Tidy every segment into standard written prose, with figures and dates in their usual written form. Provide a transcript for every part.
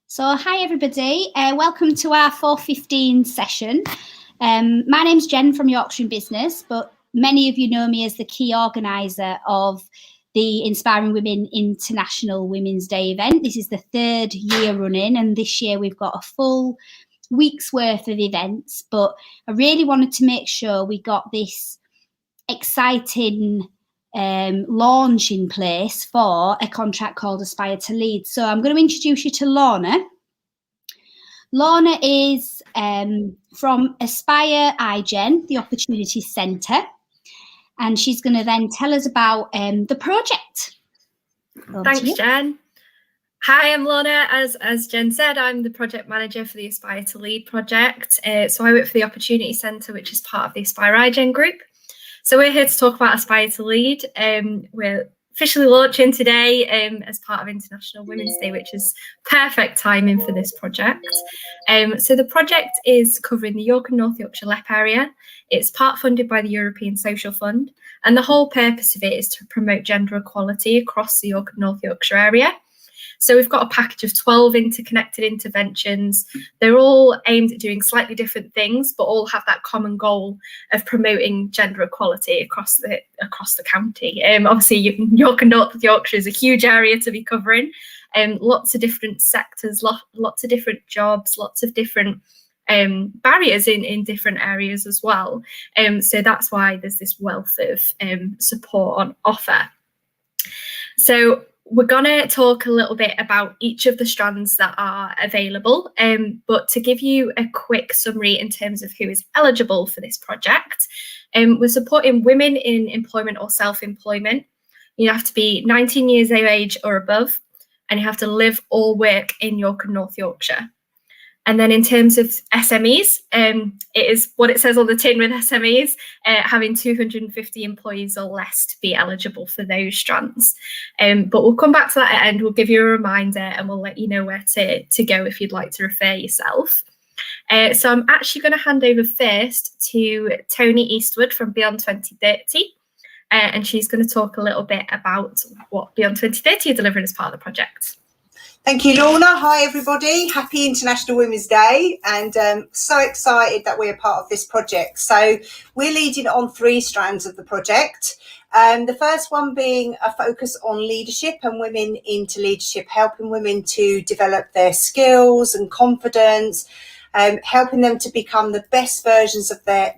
So hi everybody, welcome to our 4:15 session. My name's Jen from Yorkshire in Business, but many of you know me as the key organiser of the Inspiring Women International Women's Day event. This is the third year running, and this year we've got a full week's worth of events, but I really wanted to make sure we got this exciting launch in place for a contract called Aspire to Lead. So I'm going to introduce you to Lorna. Lorna is from Aspire iGen, the Opportunity Centre, and she's going to then tell us about the project. Thanks, Jen. Hi, I'm Lorna. As Jen said, I'm the project manager for the Aspire to Lead project. So I work for the Opportunity Centre, which is part of the Aspire iGen group. So we're here to talk about Aspire to Lead. We're officially launching today as part of International Women's Day, which is perfect timing for this project. So the project is covering the York and North Yorkshire LEP area. It's part funded by the European Social Fund, and the whole purpose of it is to promote gender equality across the York and North Yorkshire area. So we've got a package of 12 interconnected interventions. They're all aimed at doing slightly different things, but all have that common goal of promoting gender equality across the county. Obviously, York and North Yorkshire is a huge area to be covering. Lots of different sectors, lots of different jobs, lots of different barriers in different areas as well. So that's why there's this wealth of support on offer. So we're going to talk a little bit about each of the strands that are available, but to give you a quick summary in terms of who is eligible for this project, we're supporting women in employment or self-employment. You have to be 19 years of age or above, and you have to live or work in York and North Yorkshire. And then in terms of SMEs, it is what it says on the tin with SMEs, having 250 employees or less to be eligible for those strands. But we'll come back to that at the end. We'll give you a reminder and we'll let you know where to go if you'd like to refer yourself. So I'm actually going to hand over first to Tony Eastwood from Beyond 2030. And she's going to talk a little bit about what Beyond 2030 are delivering as part of the project. Thank you, Lorna. Hi, everybody. Happy International Women's Day, and so excited that we're part of this project. So we're leading on 3 strands of the project. The first one being a focus on leadership and women into leadership, helping women to develop their skills and confidence, helping them to become the best versions of that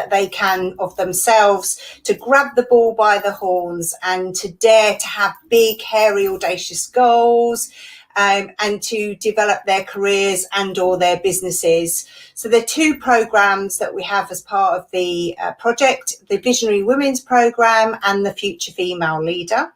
they can of themselves, to grab the bull by the horns and to dare to have big, hairy, audacious goals, and to develop their careers and or their businesses. So there are 2 programs that we have as part of the project, the Visionary Women's Programme and the Future Female Leader.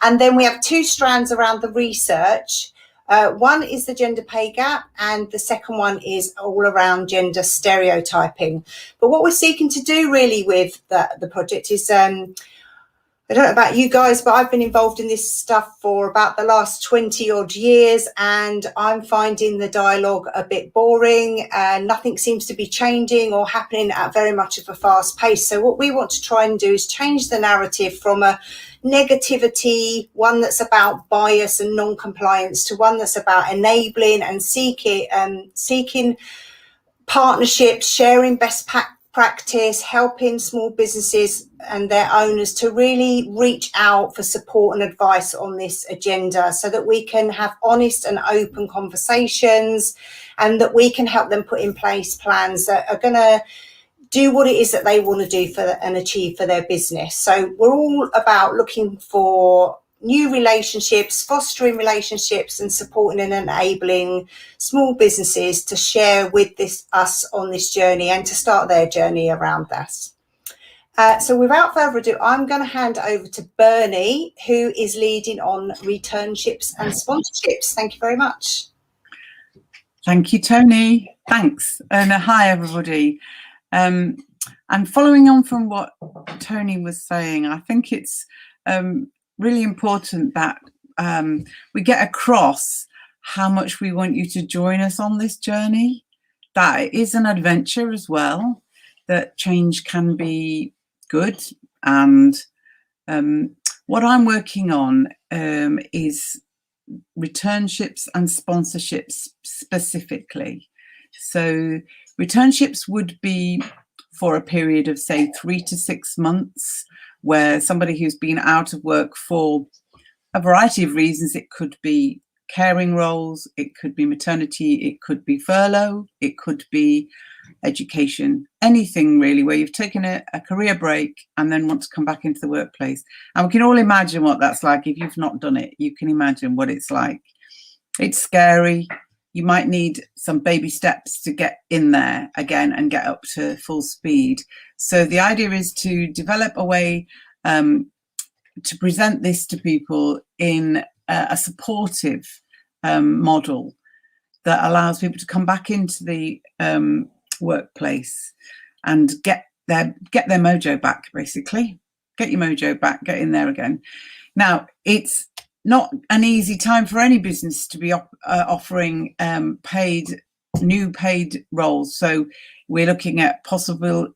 And then we have 2 strands around the research. One is the gender pay gap, and the second one is all around gender stereotyping. But what we're seeking to do really with the project is, I don't know about you guys, but I've been involved in this stuff for about the last 20 odd years, and I'm finding the dialogue a bit boring. Nothing seems to be changing or happening at very much of a fast pace. So what we want to try and do is change the narrative from a negativity, one that's about bias and non-compliance, to one that's about enabling and seeking partnerships, sharing best practice, helping small businesses and their owners to really reach out for support and advice on this agenda, so that we can have honest and open conversations, and that we can help them put in place plans that are going to do what it is that they want to do for and achieve for their business. So we're all about looking for new relationships, fostering relationships, and supporting and enabling small businesses to share with us on this journey and to start their journey around this. So without further ado, I'm going to hand over to Bernie, who is leading on returnships and sponsorships. Thank you very much. Thank you, Tony. Thanks. And hi, everybody. And following on from what Tony was saying, I think it's really important that we get across how much we want you to join us on this journey, that it is an adventure as well, that change can be good. And what I'm working on is returnships and sponsorships specifically. So returnships would be for a period of, say, 3 to 6 months, where somebody who's been out of work for a variety of reasons, it could be caring roles, it could be maternity, it could be furlough, it could be education, anything really, where you've taken a career break and then want to come back into the workplace. And we can all imagine what that's like. If you've not done it, you can imagine what it's like. It's scary. You might need some baby steps to get in there again and get up to full speed. So the idea is to develop a way to present this to people in a supportive model that allows people to come back into the workplace and get their mojo back, basically. Get your mojo back, get in there again. Now, it's not an easy time for any business to be offering new paid roles. So we're looking at possible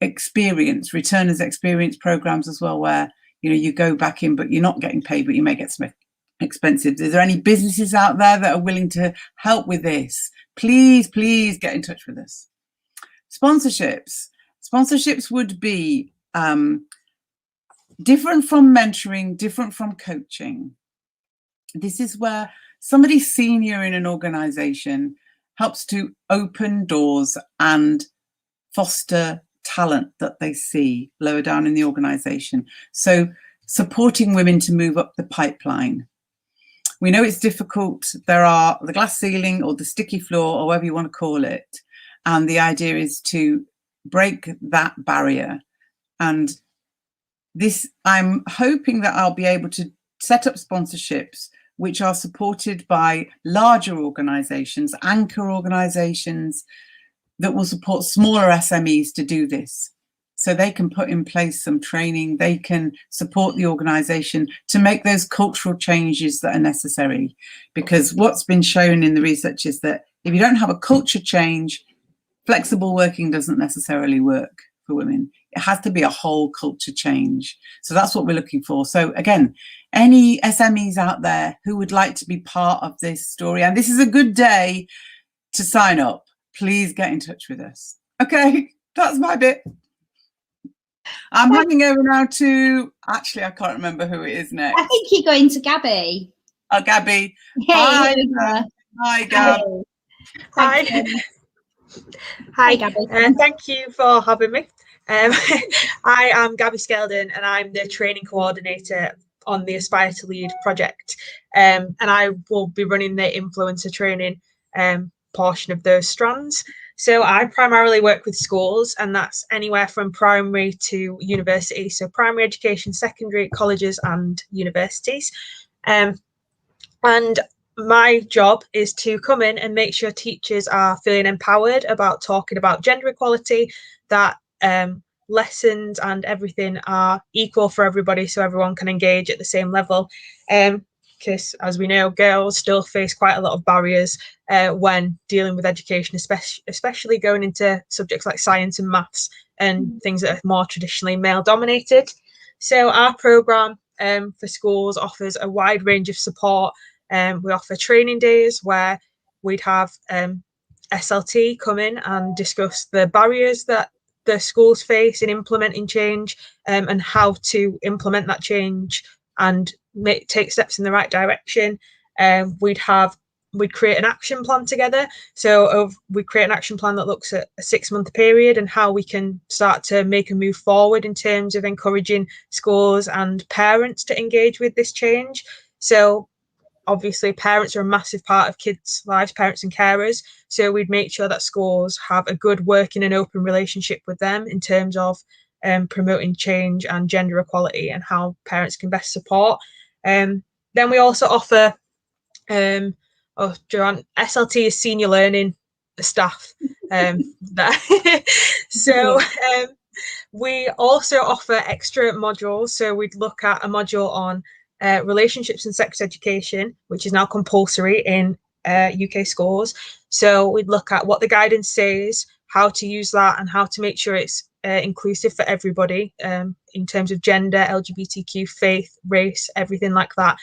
returners experience programs as well, where you go back in but you're not getting paid, but you may get some expensive. Is there any businesses out there that are willing to help with this? Please get in touch with us. Sponsorships would be different from mentoring, different from coaching. This is where somebody senior in an organization helps to open doors and foster talent that they see lower down in the organization. So supporting women to move up the pipeline. We know it's difficult. There are the glass ceiling or the sticky floor, or whatever you want to call it. And the idea is to break that barrier. And this, I'm hoping that I'll be able to set up sponsorships which are supported by larger organizations, anchor organizations, that will support smaller SMEs to do this. So they can put in place some training, they can support the organization to make those cultural changes that are necessary. Because what's been shown in the research is that if you don't have a culture change, flexible working doesn't necessarily work for women. It has to be a whole culture change. So that's what we're looking for. So again, any SMEs out there who would like to be part of this story, and this is a good day to sign up, please get in touch with us. Okay, that's my bit. I'm handing over now to, actually, I can't remember who it is next. I think you're going to Gabby. Oh, Gabby. Hey, Hi, Gab. Hi. Hi, Gabby. Thank you for having me. I am Gabby Skeldon and I'm the training coordinator on the Aspire to Lead project. And I will be running the influencer training portion of those strands. So I primarily work with schools, and that's anywhere from primary to university. So primary education, secondary, colleges and universities. And my job is to come in and make sure teachers are feeling empowered about talking about gender equality, that lessons and everything are equal for everybody so everyone can engage at the same level. Because as we know, girls still face quite a lot of barriers when dealing with education, especially going into subjects like science and maths and things that are more traditionally male dominated. So our programme for schools offers a wide range of support. We offer training days where we'd have SLT come in and discuss the barriers that the schools face in implementing change and how to implement that change and take steps in the right direction. We'd create an action plan together. So we create an action plan that looks at a 6-month period and how we can start to make a move forward in terms of encouraging schools and parents to engage with this change. So obviously parents are a massive part of kids' lives, parents and carers. So we'd make sure that schools have a good working and open relationship with them in terms of promoting change and gender equality and how parents can best support. Then we also offer SLT is senior learning staff. We also offer extra modules. So we'd look at a module on relationships and sex education, which is now compulsory in UK schools. So we'd look at what the guidance says, how to use that and how to make sure it's inclusive for everybody in terms of gender, LGBTQ, faith, race, everything like that,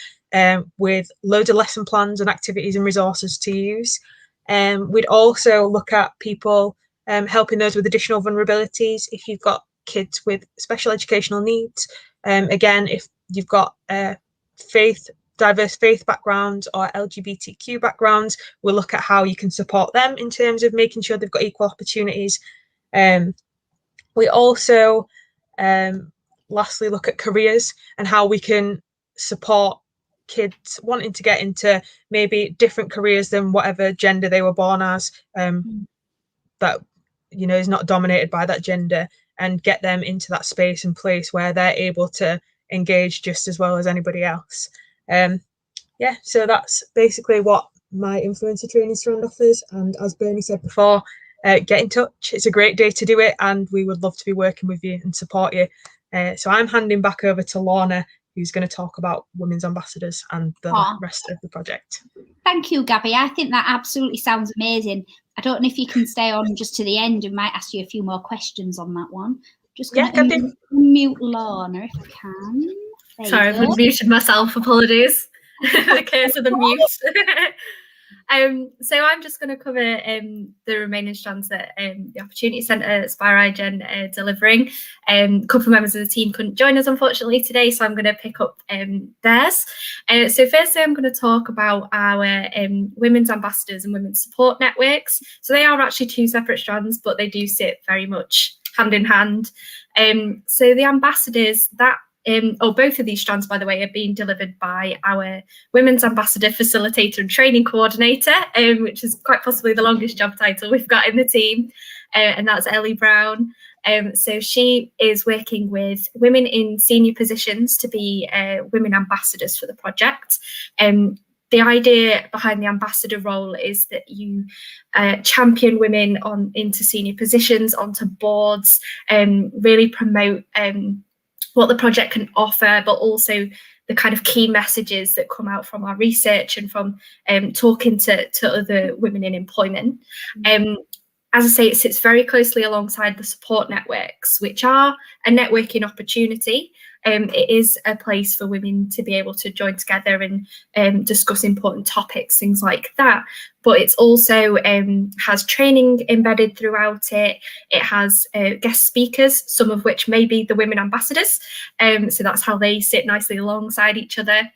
with loads of lesson plans and activities and resources to use. We'd also look at people helping those with additional vulnerabilities. If you've got kids with special educational needs, again, if you've got diverse faith backgrounds or LGBTQ backgrounds, we'll look at how you can support them in terms of making sure they've got equal opportunities. We also lastly look at careers and how we can support kids wanting to get into maybe different careers than whatever gender they were born as, that is not dominated by that gender, and get them into that space and place where they're able to engage just as well as anybody else. So that's basically what my influencer training strand offers. And as Bernie said before, get in touch. It's a great day to do it, and we would love to be working with you and support you. So I'm handing back over to Lorna, who's going to talk about Women's Ambassadors and the rest of the project. Thank you, Gabby. I think that absolutely sounds amazing. I don't know if you can stay on just to the end. We might ask you a few more questions on that one. Just going to unmute Lorna if I can. Sorry, I've unmuted myself. Apologies. The curse of the mute. So I'm just going to cover the remaining strands that the Opportunity Centre SpireIGen are delivering. A couple of members of the team couldn't join us, unfortunately, today, so I'm going to pick up theirs. So firstly, I'm going to talk about our Women's Ambassadors and Women's Support Networks. So they are actually two separate strands, but they do sit very much hand in hand. So the ambassadors, both of these strands, by the way, are being delivered by our Women's Ambassador Facilitator and Training Coordinator, which is quite possibly the longest job title we've got in the team, and that's Ellie Brown. So she is working with women in senior positions to be women ambassadors for the project. The idea behind the ambassador role is that you champion women into senior positions, onto boards, really promote what the project can offer, but also the kind of key messages that come out from our research and from talking to other women in employment. As I say, it sits very closely alongside the support networks, which are a networking opportunity. It is a place for women to be able to join together and discuss important topics, things like that. But it's also has training embedded throughout it. It has guest speakers, some of which may be the women ambassadors. So that's how they sit nicely alongside each other.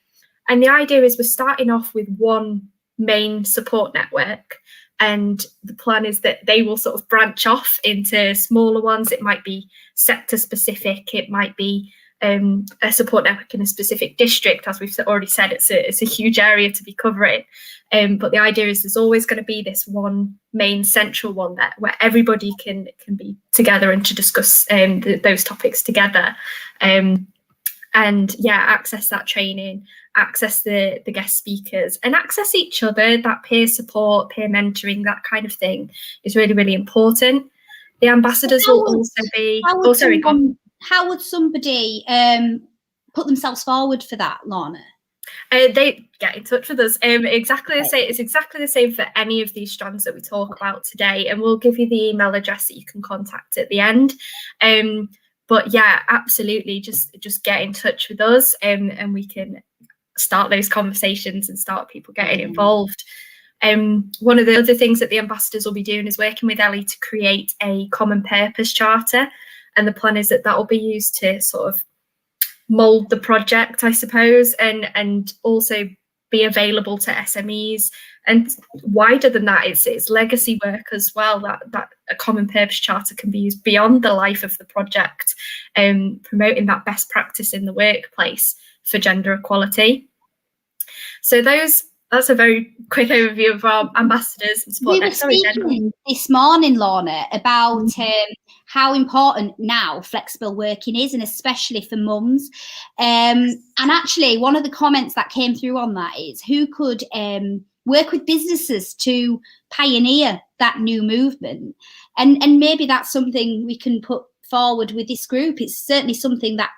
And the idea is we're starting off with one main support network. And the plan is that they will sort of branch off into smaller ones. It might be sector specific. It might be a support network in a specific district. As we've already said, it's a huge area to be covering. But the idea is there's always going to be this one main central one where everybody can be together and to discuss those topics together. And access that training, access the guest speakers, and access each other. That peer support, peer mentoring, that kind of thing is really, really important. The ambassadors will also be... How would somebody put themselves forward for that, Lorna? They get in touch with us. Exactly the same. It's exactly the same for any of these strands that we talk about today, and we'll give you the email address that you can contact at the end. But yeah, absolutely, just get in touch with us, and we can start those conversations and start people getting involved. One of the other things that the ambassadors will be doing is working with Ellie to create a common purpose charter, and the plan is that will be used to sort of mould the project, I suppose, and also be available to SMEs. And wider than that, it's legacy work as well, that a common purpose charter can be used beyond the life of the project, promoting that best practice in the workplace for gender equality. So that's a very quick overview of our ambassadors and support. We were speaking this morning, Lorna, about how important now flexible working is, and especially for mums. And actually, one of the comments that came through on that is who could work with businesses to pioneer that new movement. And maybe that's something we can put forward with this group. It's certainly something that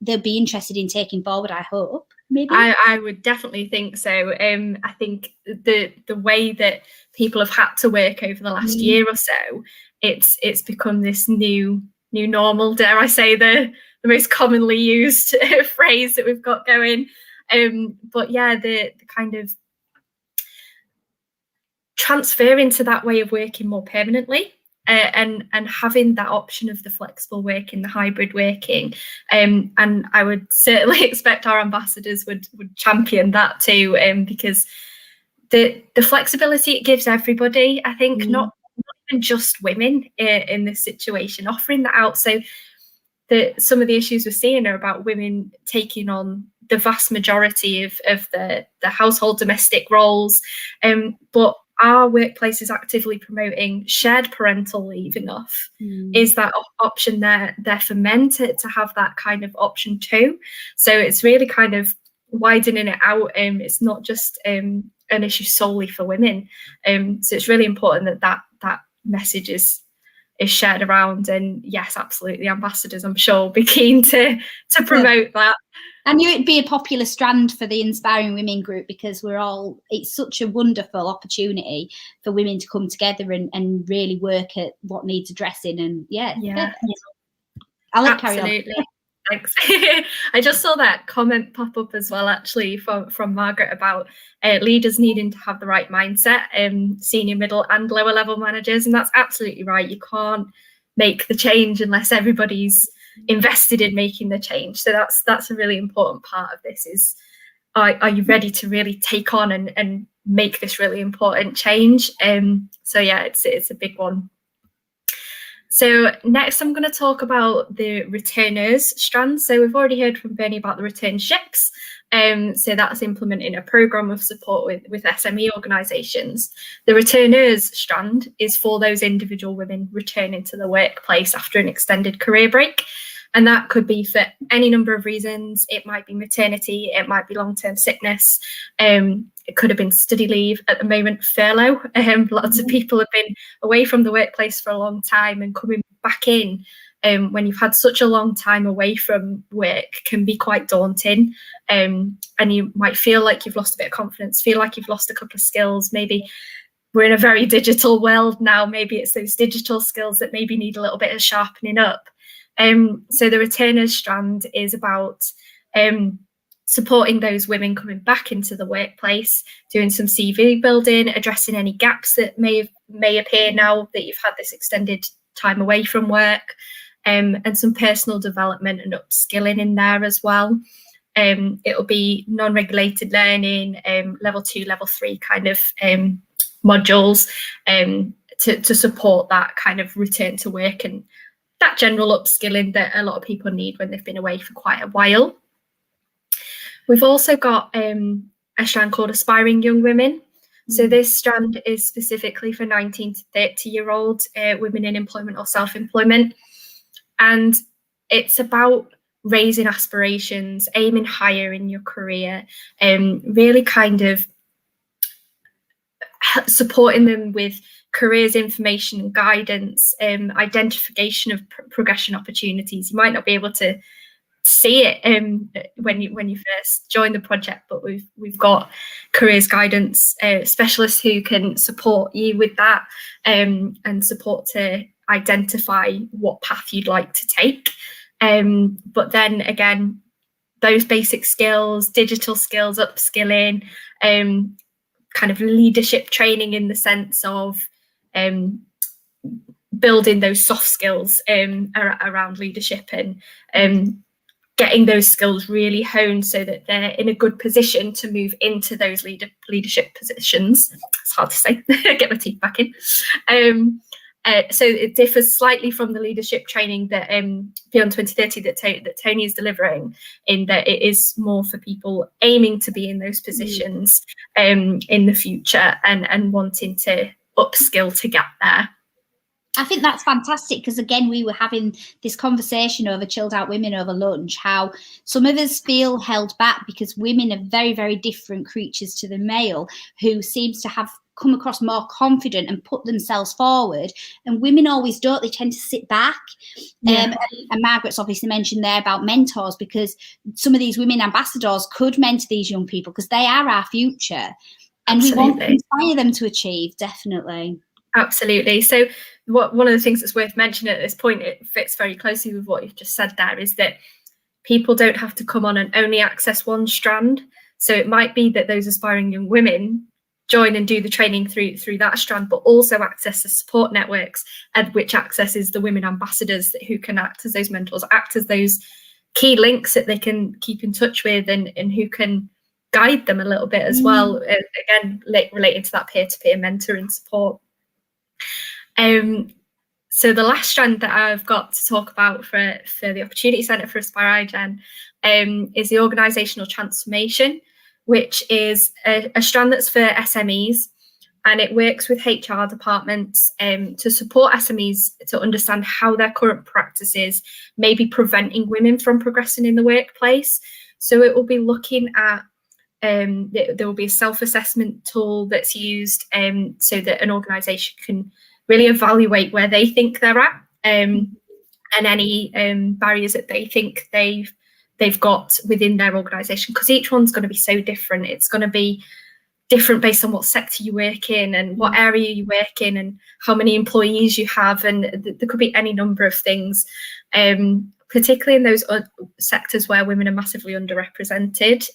they'll be interested in taking forward, I hope. Maybe. I would definitely think so. I think the way that people have had to work over the last year or so, it's become this new new normal, dare I say, the most commonly used phrase that we've got going. But yeah, the kind of transfer into that way of working more permanently, and having that option of the flexible working, the hybrid working, and I would certainly expect our ambassadors would champion that too, because the flexibility it gives everybody, I think, not even just women in this situation, offering that out. So some of the issues we're seeing are about women taking on the vast majority of the household domestic roles, but our workplace is actively promoting shared parental leave enough. Is that option there for men to have that kind of option too? So it's really kind of widening it out. It's not just an issue solely for women. So it's really important that message is shared around. And yes, absolutely, ambassadors, I'm sure, will be keen to promote that. I knew it'd be a popular strand for the Inspiring Women group, because it's such a wonderful opportunity for women to come together and really work at what needs addressing. And yeah. I'll let carry on. Thanks. I just saw that comment pop up as well, actually, from Margaret, about leaders needing to have the right mindset, senior, middle and lower level managers. And that's absolutely right. You can't make the change unless everybody's invested in making the change. So that's a really important part of this, is are you ready to really take on and make this really important change? So yeah, it's a big one. So next I'm going to talk about the returners strand. So we've already heard from Bernie about the returnships. So that's implementing a programme of support with SME organisations. The returners strand is for those individual women returning to the workplace after an extended career break. And that could be for any number of reasons. It might be maternity, it might be long-term sickness, it could have been study leave, at the moment furlough. Lots of people have been away from the workplace for a long time, and coming back in when you've had such a long time away from work can be quite daunting. And you might feel like you've lost a bit of confidence, feel like you've lost a couple of skills. Maybe we're in a very digital world now. Maybe it's those digital skills that maybe need a little bit of sharpening up. So the returners strand is about supporting those women coming back into the workplace, doing some CV building, addressing any gaps that may appear now that you've had this extended time away from work, and some personal development and upskilling in there as well. It'll be non-regulated learning, level 2, level 3 kind of modules, to support that kind of return to work and that general upskilling that a lot of people need when they've been away for quite a while. We've also got a strand called Aspiring Young Women. So this strand is specifically for 19 to 30-year-old women in employment or self-employment. And it's about raising aspirations, aiming higher in your career, really kind of supporting them with careers information and guidance, identification of progression opportunities. You might not be able to see it when you first join the project, but we've got careers guidance specialists who can support you with that, and support to identify what path you'd like to take. But then again, those basic skills, digital skills, upskilling, kind of leadership training in the sense of building those soft skills around leadership, and getting those skills really honed so that they're in a good position to move into those leadership positions. It's hard to say, get my teeth back in. So it differs slightly from the leadership training that Beyond 2030 that Tony is delivering, in that it is more for people aiming to be in those positions in the future and wanting to upskill to get there. I think that's fantastic, because again, we were having this conversation over Chilled Out Women over lunch, how some of us feel held back because women are very, very different creatures to the male, who seems to have come across more confident and put themselves forward, and women always don't. They tend to sit back. And Margaret's obviously mentioned there about mentors, because some of these women ambassadors could mentor these young people, because they are our future, and we want to inspire them to achieve. Definitely. Absolutely. So one of the things that's worth mentioning at this point, it fits very closely with what you've just said there, is that people don't have to come on and only access one strand. So it might be that those aspiring young women join and do the training through that strand, but also access the support networks, and which accesses the women ambassadors who can act as those mentors, act as those key links that they can keep in touch with, and who can guide them a little bit as well. Again, relating to that peer-to-peer mentoring support. So the last strand that I've got to talk about for the Opportunity Centre for Aspire iGen is the organisational transformation, which is a strand that's for SMEs, and it works with HR departments to support SMEs to understand how their current practices may be preventing women from progressing in the workplace. So it will be looking at, there will be a self-assessment tool that's used so that an organisation can really evaluate where they think they're at, and any barriers that they think they've got within their organisation, because each one's going to be so different. It's going to be different based on what sector you work in and what area you work in and how many employees you have, and there could be any number of things, particularly in those sectors where women are massively underrepresented.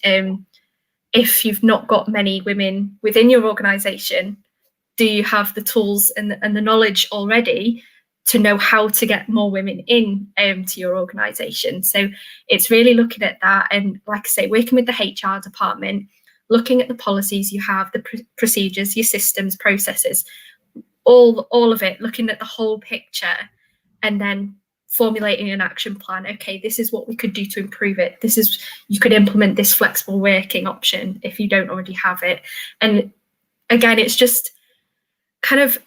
If you've not got many women within your organisation, do you have the tools and the knowledge already to know how to get more women in to your organisation? So it's really looking at that, and like I say, working with the HR department, looking at the policies you have, the procedures, your systems, processes, all of it, looking at the whole picture, and then formulating an action plan. Okay, this is what we could do to improve it. This is, you could implement this flexible working option if you don't already have it. And again, it's just kind of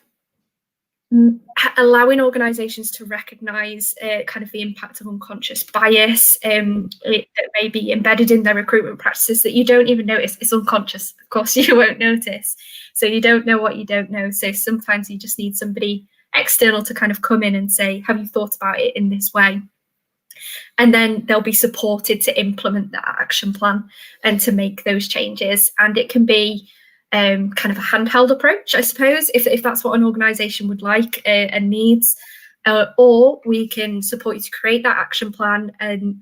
allowing organisations to recognise kind of the impact of unconscious bias that may be embedded in their recruitment practices that you don't even notice. It's unconscious, of course, you won't notice. So you don't know what you don't know. So sometimes you just need somebody external to kind of come in and say, have you thought about it in this way? And then they'll be supported to implement that action plan and to make those changes. And it can be kind of a handheld approach, I suppose, if that's what an organisation would like and needs, or we can support you to create that action plan and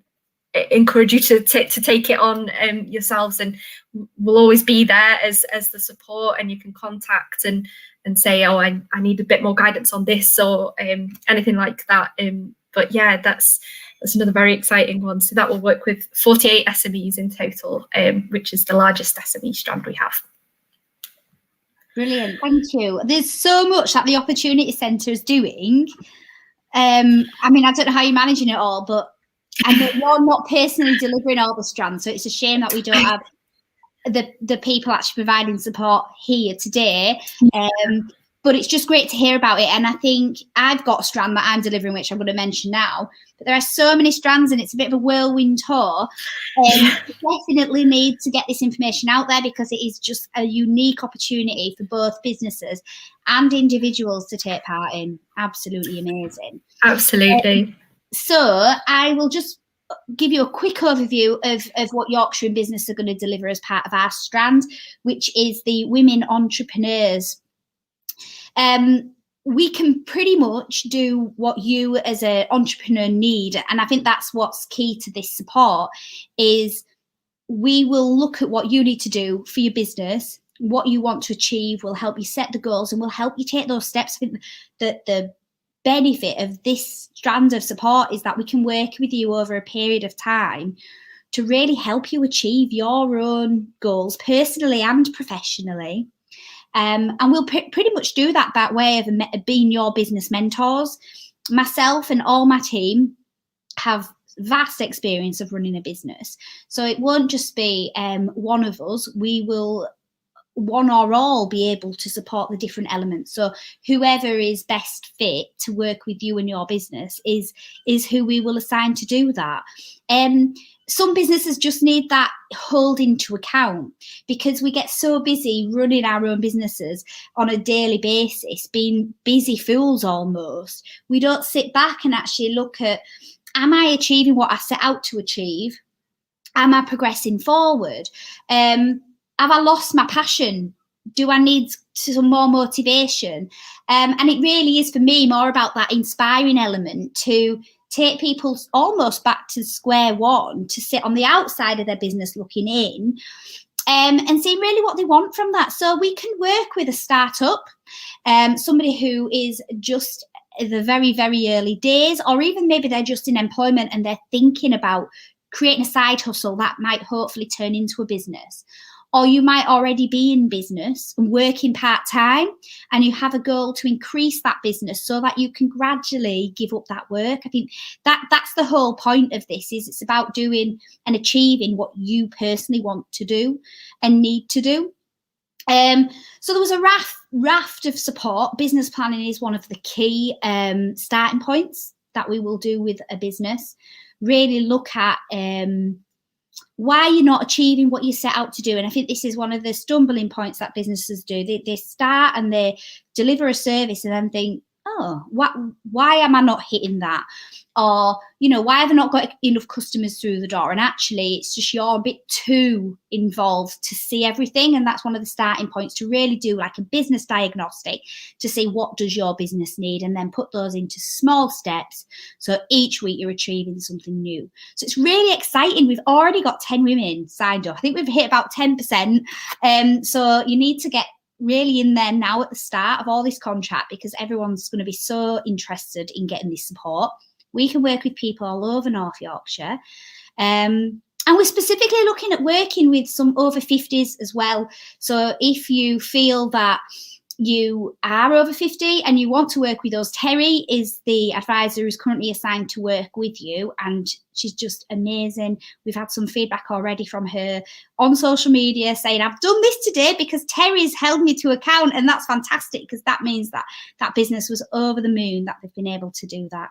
encourage you to take it on yourselves, and we'll always be there as the support, and you can contact and say, oh, I need a bit more guidance on this, or anything like that. But yeah, that's another very exciting one. So that will work with 48 SMEs in total, which is the largest SME strand we have. Brilliant, thank you. There's so much that the Opportunity Centre is doing. I mean, I don't know how you're managing it all, but I know you're not personally delivering all the strands, so it's a shame that we don't have the people actually providing support here today. But it's just great to hear about it. And I think I've got a strand that I'm delivering, which I'm going to mention now. But there are so many strands, and it's a bit of a whirlwind tour. We definitely need to get this information out there, because it is just a unique opportunity for both businesses and individuals to take part in. Absolutely amazing. Absolutely. So I will just give you a quick overview of what Yorkshire in Business are going to deliver as part of our strand, which is the Women Entrepreneurs. We can pretty much do what you as an entrepreneur need. And I think that's what's key to this support, is we will look at what you need to do for your business, what you want to achieve. We'll help you set the goals, and we'll help you take those steps. I think the benefit of this strand of support is that we can work with you over a period of time to really help you achieve your own goals, personally and professionally. And we'll pretty much do that by way of being your business mentors. Myself and all my team have vast experience of running a business. So it won't just be one of us. We will, one or all, be able to support the different elements. So whoever is best fit to work with you and your business is who we will assign to do that. Some businesses just need that holding to account, because we get so busy running our own businesses on a daily basis, being busy fools almost. We don't sit back and actually look at, am I achieving what I set out to achieve? Am I progressing forward? Have I lost my passion do I need some more motivation? And it really is for me more about that inspiring element to take people almost back to square one, to sit on the outside of their business looking in, and see really what they want from that. So we can work with a startup, somebody who is just the very, very early days, or even maybe they're just in employment and they're thinking about creating a side hustle that might hopefully turn into a business. Or you might already be in business and working part-time, and you have a goal to increase that business so that you can gradually give up that work. I think that's the whole point of this, is it's about doing and achieving what you personally want to do and need to do. So there was a raft of support. Business planning is one of the key starting points that we will do with a business. Really look at why you're not achieving what you set out to do. And I think this is one of the stumbling points that businesses do. They start and they deliver a service and then think, oh, why am I not hitting that? Or, why have I not got enough customers through the door? And actually, it's just you're a bit too involved to see everything. And that's one of the starting points, to really do like a business diagnostic to see what does your business need, and then put those into small steps. So each week you're achieving something new. So it's really exciting. We've already got 10 women signed up. I think we've hit about 10%. So you need to get really in there now at the start of all this contract, because everyone's going to be so interested in getting this support. We can work with people all over North Yorkshire. And we're specifically looking at working with some over 50s as well. So if you feel that you are over 50 and you want to work with us, Terry is the advisor who's currently assigned to work with you, and she's just amazing. We've had some feedback already from her on social media saying, I've done this today because Terry's held me to account, and that's fantastic, because that means that that business was over the moon that they've been able to do that.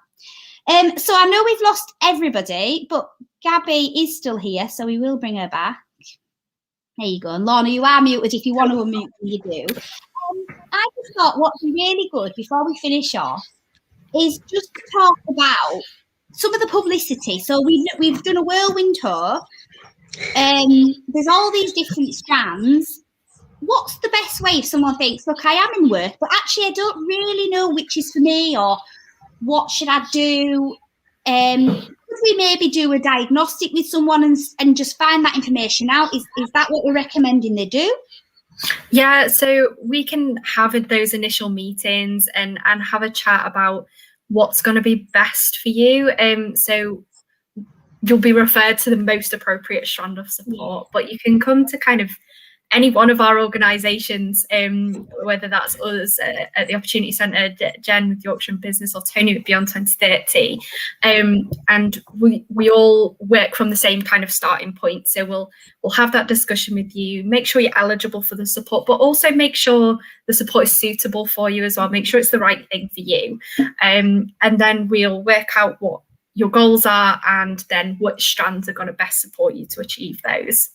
So I know we've lost everybody, but Gabby is still here, so we will bring her back. There you go. And Lorna, you are muted. If you want to unmute, you do. I just thought what's really good before we finish off is just to talk about some of the publicity. So we've done a whirlwind tour. There's all these different strands. What's the best way if someone thinks, look, I am in work, but actually I don't really know which is for me, or what should I do? Could we maybe do a diagnostic with someone and just find that information out? Is that what we're recommending they do? Yeah, so we can have those initial meetings and have a chat about what's going to be best for you. So you'll be referred to the most appropriate strand of support, but you can come to kind of any one of our organisations, whether that's us at the Opportunity Centre, Jen with Yorkshire Business, or Tony with Beyond 2030, and we all work from the same kind of starting point. So we'll have that discussion with you, make sure you're eligible for the support, but also make sure the support is suitable for you as well. Make sure it's the right thing for you, and then we'll work out what your goals are, and then which strands are going to best support you to achieve those.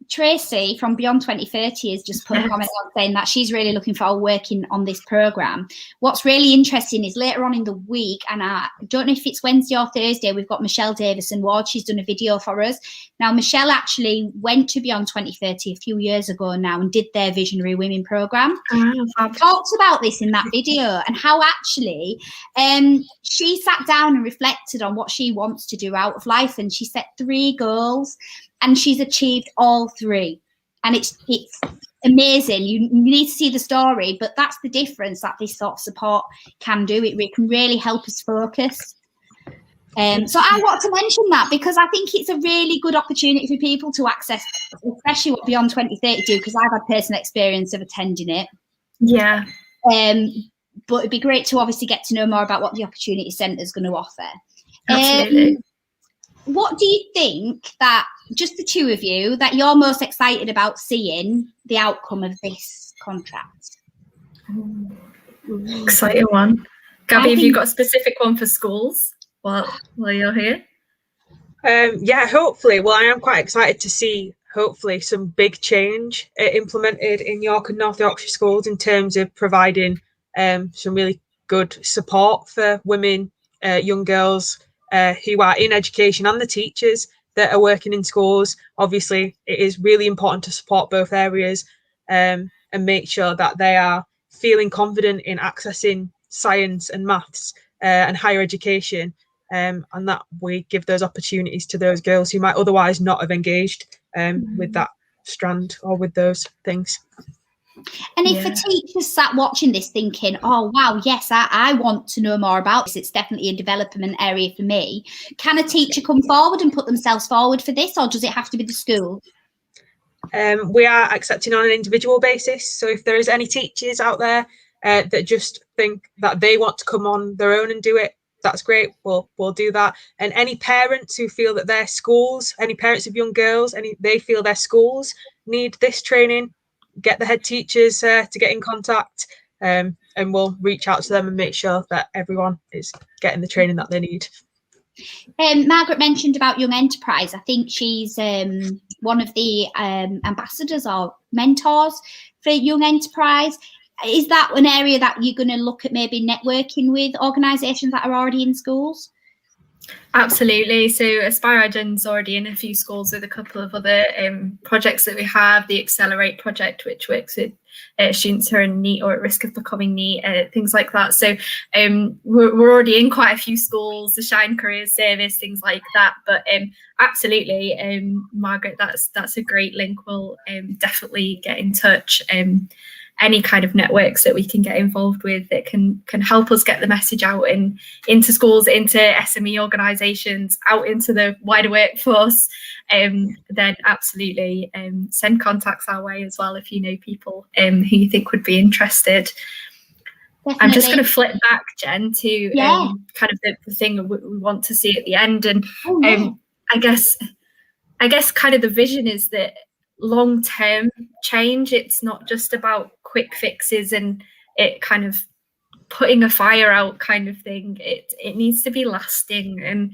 Tracy from Beyond 2030 has just put a comment on saying that she's really looking forward to working on this programme. What's really interesting is later on in the week, and I don't know if it's Wednesday or Thursday, we've got Michelle Davison-Ward. She's done a video for us. Now, Michelle actually went to Beyond 2030 a few years ago now and did their Visionary Women programme. Talked about this in that video, and how actually she sat down and reflected on what she wants to do out of life, and she set 3 goals. And she's achieved all 3. And it's amazing. You need to see the story, but that's the difference that this sort of support can do. It can really help us focus. So I want to mention that because I think it's a really good opportunity for people to access, especially what Beyond 2030 do, because I've had personal experience of attending it. Yeah. But it'd be great to obviously get to know more about what the Opportunity Centre is going to offer. Absolutely. What do you think that, just the 2 of you, that you're most excited about seeing the outcome of this contract? Exciting one. Gabby, have you got a specific one for schools while you're here? Yeah, hopefully. Well, I am quite excited to see, hopefully, some big change implemented in York and North Yorkshire schools in terms of providing some really good support for women, young girls who are in education, and the teachers, that are working in schools. Obviously, it is really important to support both areas and make sure that they are feeling confident in accessing science and maths and higher education, and that we give those opportunities to those girls who might otherwise not have engaged with that strand or with those things. And if a teacher sat watching this thinking, oh, wow, yes, I want to know more about this, it's definitely a development area for me, can a teacher come forward and put themselves forward for this, or does it have to be the school? We are accepting on an individual basis. So if there is any teachers out there that just think that they want to come on their own and do it, that's great. We'll do that. And any parents who feel that their schools, any parents of young girls, they feel their schools need this training, get the head teachers to get in contact, and we'll reach out to them and make sure that everyone is getting the training that they need. Margaret mentioned about Young Enterprise. I think she's one of the ambassadors or mentors for Young Enterprise. Is that an area that you're going to look at maybe networking with organisations that are already in schools? Absolutely. So Aspire Igen's already in a few schools with a couple of other projects that we have. The Accelerate project, which works with students who are in NEET or at risk of becoming NEET, things like that. So we're already in quite a few schools, the Shine Careers Service, things like that. But absolutely, Margaret, that's a great link. We'll definitely get in touch. Any kind of networks that we can get involved with that can help us get the message out into schools, into SME organisations, out into the wider workforce, then absolutely send contacts our way as well if you know people who you think would be interested. Definitely. I'm just going to flip back, Jen, to kind of the thing we want to see at the end. And I guess kind of the vision is that long-term change, it's not just about quick fixes and it kind of putting a fire out kind of thing. It needs to be lasting, and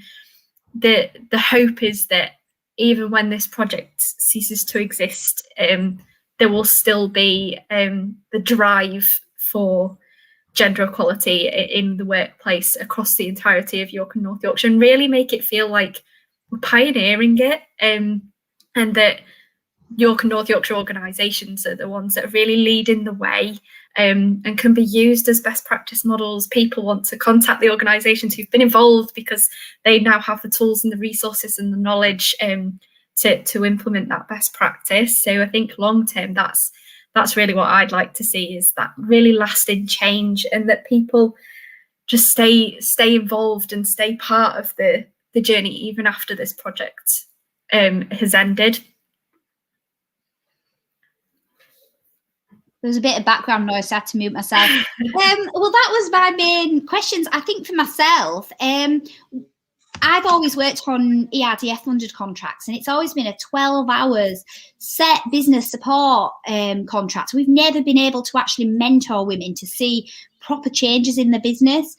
the hope is that even when this project ceases to exist, there will still be the drive for gender equality in the workplace across the entirety of York and North Yorkshire, and really make it feel like we're pioneering it, and that York and North Yorkshire organisations are the ones that are really leading the way, and can be used as best practice models. People want to contact the organisations who've been involved because they now have the tools and the resources and the knowledge to implement that best practice. So I think long term, that's really what I'd like to see, is that really lasting change, and that people just stay involved and stay part of the journey even after this project has ended. There was a bit of background noise, so I had to mute myself. Well, that was my main questions. I think for myself, I've always worked on ERDF funded contracts, and it's always been a 12 hours set business support contract. We've never been able to actually mentor women to see proper changes in the business.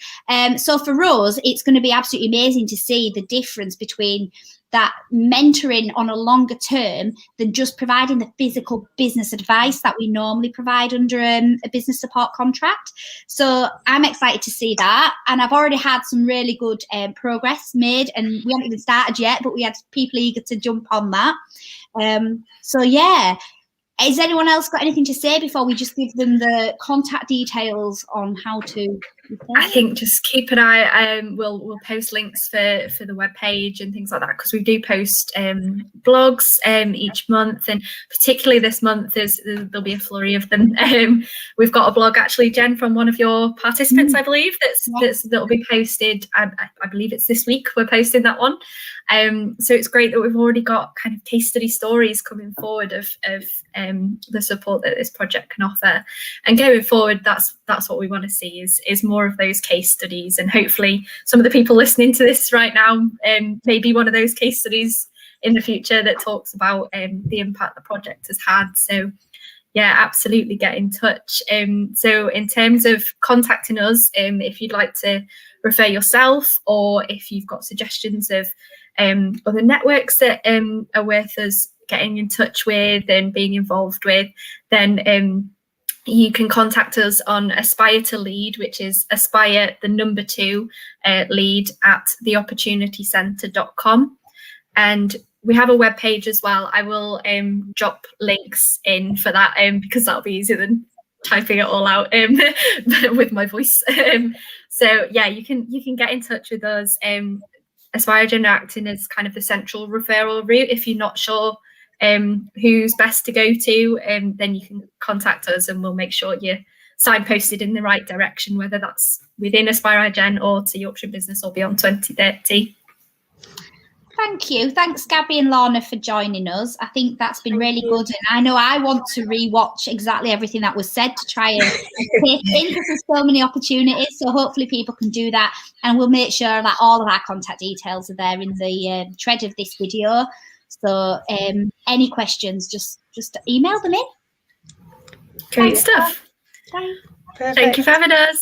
So for us, it's going to be absolutely amazing to see the difference between that mentoring on a longer term than just providing the physical business advice that we normally provide under a business support contract. So I'm excited to see that. And I've already had some really good progress made, and we haven't even started yet, but we had people eager to jump on that. So yeah. Has anyone else got anything to say before we just give them the contact details on how to? I think just keep an eye. We'll post links for the webpage and things like that, because we do post blogs each month, and particularly this month there'll be a flurry of them. We've got a blog actually, Jen, from one of your participants, I believe, that'll be posted. I believe it's this week. We're posting that one. So it's great that we've already got kind of case study stories coming forward of the support that this project can offer, and going forward, that's what we want to see is more of those case studies, and hopefully some of the people listening to this right now maybe one of those case studies in the future that talks about the impact the project has had. So yeah, absolutely get in touch. So in terms of contacting us, if you'd like to refer yourself, or if you've got suggestions of other networks that are worth us getting in touch with and being involved with, then you can contact us on Aspire to Lead, which is Aspire 2 lead at theopportunitycentre.com. And we have a web page as well. I will drop links in for that because that'll be easier than typing it all out with my voice. So yeah, you can get in touch with us. AspireGen acting as kind of the central referral route. If you're not sure who's best to go to, then you can contact us and we'll make sure you're signposted in the right direction, whether that's within AspireGen or to Yorkshire Business or Beyond 2030. Thank you. Thanks, Gabby and Lorna, for joining us. I think that's been really good. And I know I want to rewatch exactly everything that was said to try and take in, because there's so many opportunities. So hopefully people can do that. And we'll make sure that all of our contact details are there in the thread of this video. So any questions, just email them in. Great stuff. Bye. Thank you for having us.